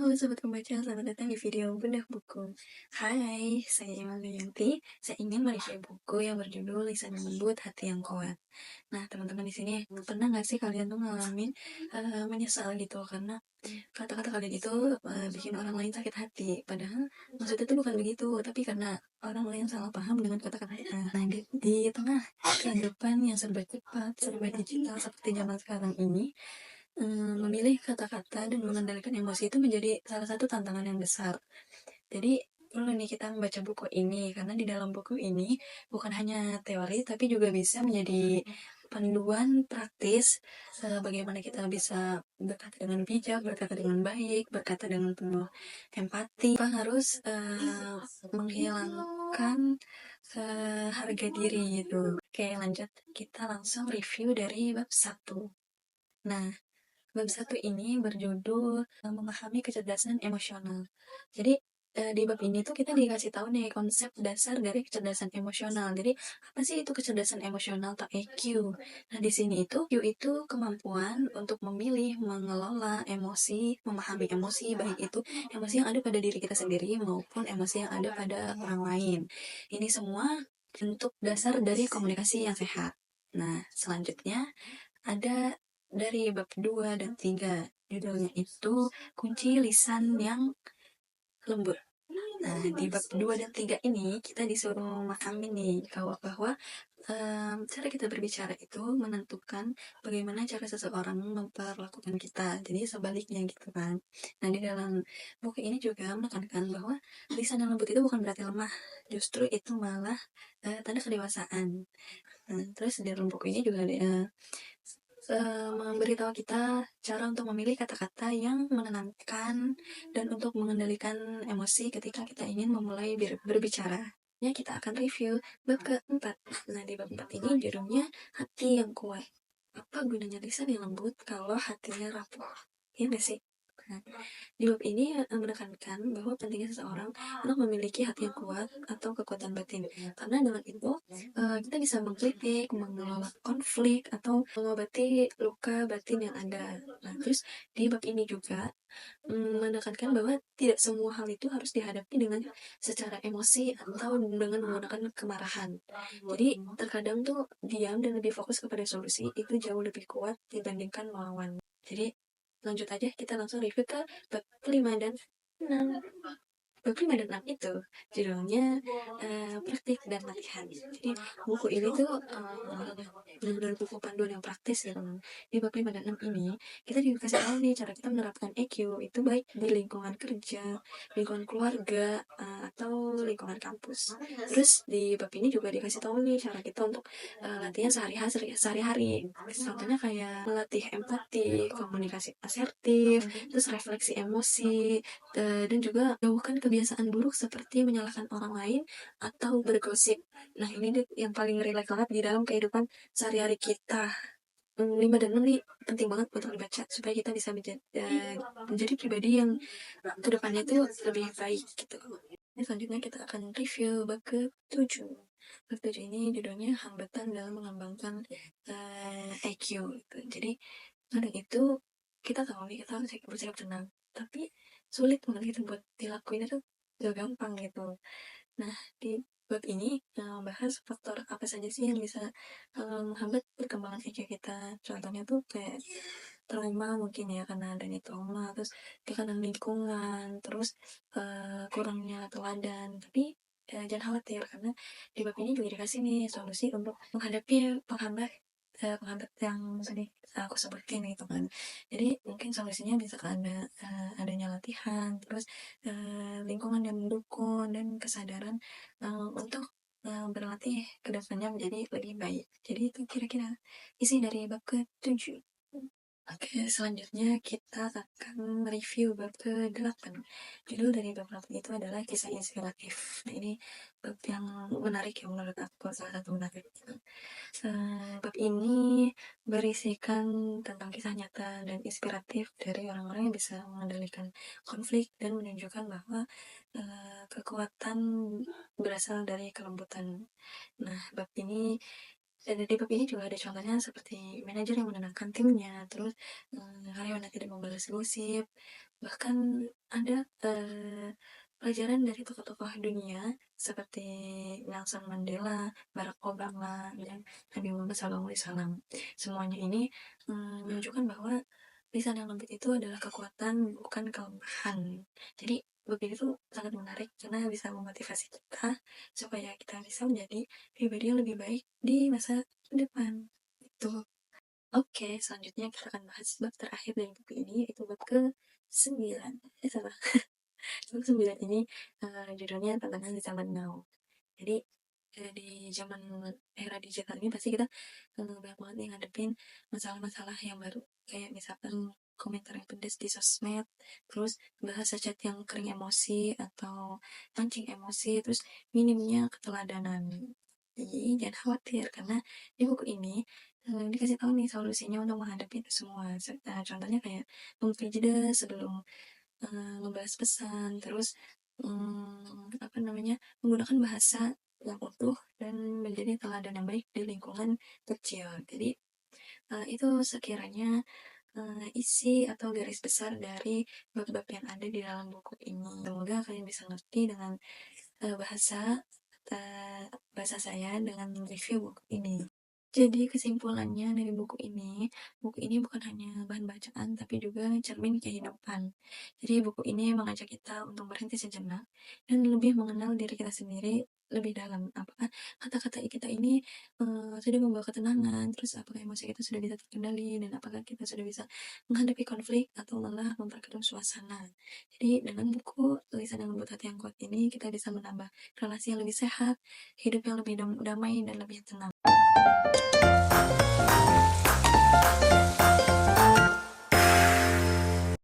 Halo Sobat Pembaca, selamat datang di video Bedah Buku. Hai, saya Iman Yanti. Saya ingin mereview buku yang berjudul Lisan yang Lembut, Hati yang Kuat. Nah, teman-teman di sini pernah nggak sih kalian tuh ngalamin menyesal gitu karena kata-kata kalian itu bikin orang lain sakit hati. Padahal maksudnya tuh bukan begitu, tapi karena orang lain salah paham dengan kata-kata kita. Nah, di tengah kehidupan yang serba cepat, serba digital seperti zaman sekarang ini, memilih kata-kata dan mengendalikan emosi itu menjadi salah satu tantangan yang besar. Jadi perlu nih kita membaca buku ini karena di dalam buku ini bukan hanya teori tapi juga bisa menjadi panduan praktis bagaimana kita bisa berkata dengan bijak, berkata dengan baik, berkata dengan penuh empati. Kita harus menghilangkan harga diri gitu. Oke, lanjut kita langsung review dari bab 1. Nah, bab 1 ini berjudul memahami kecerdasan emosional. Jadi di bab ini tuh kita dikasih tahu nih konsep dasar dari kecerdasan emosional. Jadi apa sih itu kecerdasan emosional atau EQ? Nah di sini itu EQ itu kemampuan untuk memilih, mengelola emosi, memahami emosi, baik itu emosi yang ada pada diri kita sendiri maupun emosi yang ada pada orang lain. Ini semua bentuk dasar dari komunikasi yang sehat. Nah selanjutnya ada dari bab 2 dan 3. Judulnya itu kunci lisan yang lembut. Nah, di bab 2 dan 3 ini kita disuruh memahami nih bahwa cara kita berbicara itu menentukan bagaimana cara seseorang memperlakukan kita. Jadi sebaliknya gitu kan. Nah, di dalam buku ini juga menekankan bahwa lisan yang lembut itu bukan berarti lemah. Justru itu malah tanda kedewasaan. Nah, terus di dalam buku ini juga ada memberitahu kita cara untuk memilih kata-kata yang menenangkan dan untuk mengendalikan emosi ketika kita ingin memulai berbicara. Ya, kita akan review bab keempat. Nah, di bab 4 ini judulnya Hati yang Kuat. Apa gunanya lisan yang lembut kalau hatinya rapuh? Iya nggak sih? Nah, di bab ini menekankan bahwa pentingnya seseorang untuk memiliki hati yang kuat atau kekuatan batin. Karena dengan itu kita bisa mengkritik, mengelola konflik, atau mengobati luka batin yang ada. Nah, terus di bab ini juga menekankan bahwa tidak semua hal itu harus dihadapi dengan secara emosi atau dengan menggunakan kemarahan. Jadi terkadang tuh diam dan lebih fokus kepada solusi itu jauh lebih kuat dibandingkan melawan. Jadi lanjut aja kita langsung review ke bab 5 dan 6. Bab 5 dan 6 itu judulnya praktik dan latihan. Jadi buku ini tuh benar-benar buku panduan yang praktis gitu. Di bab 5 dan 6 ini kita dikasih tahu nih cara kita menerapkan EQ itu baik di lingkungan kerja, lingkungan keluarga, atau lingkungan kampus. Terus di bab ini juga dikasih tahu nih cara kita untuk latihan sehari-hari. Contohnya kayak melatih empati, komunikasi asertif, terus refleksi emosi, dan juga jauhkan kebiasaan buruk seperti menyalahkan orang lain atau bergosip. Nah, ini yang paling relate banget di dalam kehidupan sehari-hari kita. 5 dan 6 nih penting banget untuk dibaca supaya kita bisa menjadi pribadi yang kedepannya itu lebih baik gitu. Nah, selanjutnya kita akan review bab ke-7. Bab 7 ini judulnya hambatan dalam mengembangkan IQ gitu. Jadi kadang itu kita tahu nih kita harus bersikap tenang, tapi sulit banget gitu buat dilakuin itu gak gampang gitu. Nah, di bab ini bahas faktor apa saja sih yang bisa menghambat perkembangan IQ kita. Contohnya tuh kayak trauma mungkin ya, karena adanya trauma, terus tekanan lingkungan, terus kurangnya teladan. Tapi jangan khawatir karena di bab ini juga dikasih nih solusi untuk menghadapi penghambat yang tadi aku sebutin gitu kan. Jadi mungkin solusinya bisa karena adanya latihan, terus lingkungan yang mendukung dan kesadaran untuk berlatih ke depannya menjadi lebih baik. Jadi itu kira-kira isi dari bab ke-7. Oke, selanjutnya kita akan review bab ke-8. Judul dari bab 8 itu adalah kisah inspiratif. Nah, ini bab yang menarik ya menurut aku, salah satu menarik. Bab ini berisikan tentang kisah nyata dan inspiratif dari orang-orang yang bisa mengendalikan konflik dan menunjukkan bahwa kekuatan berasal dari kelembutan. Nah, bab ini di bab ini juga ada contohnya seperti manajer yang menenangkan timnya, terus karyawan yang tidak membalas gosip, Bahkan ada pelajaran dari tokoh-tokoh dunia seperti Nelson Mandela, Barack Obama, dan Nabi Muhammad SAW. Semuanya ini menunjukkan bahwa lisan yang lembut itu adalah kekuatan, bukan kelemahan. Jadi buku itu sangat menarik karena bisa memotivasi kita supaya kita bisa menjadi pribadi yang lebih baik di masa depan. Itu. Oke, selanjutnya kita akan bahas bab terakhir dari buku ini, yaitu bab ke-9. Salah. Bab 9 ini judulnya Tantangan di Zaman Now. Jadi di zaman era digital ini pasti kita banyak banget nih ngadepin masalah-masalah yang baru. Kayak misalkan komentar yang pedas di sosmed, terus bahasa chat yang kering emosi atau mancing emosi, terus minimnya keteladanan. Jadi jangan khawatir karena di buku ini dikasih tahu nih solusinya untuk menghadapi itu semua. Contohnya kayak memberi jeda sebelum membalas pesan, terus apa namanya, menggunakan bahasa yang utuh dan menjadi teladan yang baik di lingkungan kecil. Jadi itu sekiranya isi atau garis besar dari bab-bab yang ada di dalam buku ini. Semoga kalian bisa ngerti dengan bahasa bahasa saya dengan review buku ini. Jadi kesimpulannya dari buku ini bukan hanya bahan bacaan tapi juga cermin kehidupan. Jadi buku ini mengajak kita untuk berhenti sejenak dan lebih mengenal diri kita sendiri lebih dalam. Apakah kata-kata kita ini sudah membawa ketenangan, terus apakah emosi kita sudah bisa terkendali, dan apakah kita sudah bisa menghadapi konflik atau malah memperkeruh suasana. Jadi dengan buku Tulisan yang Lembut Hati yang Kuat ini kita bisa menambah relasi yang lebih sehat, hidup yang lebih damai dan lebih tenang.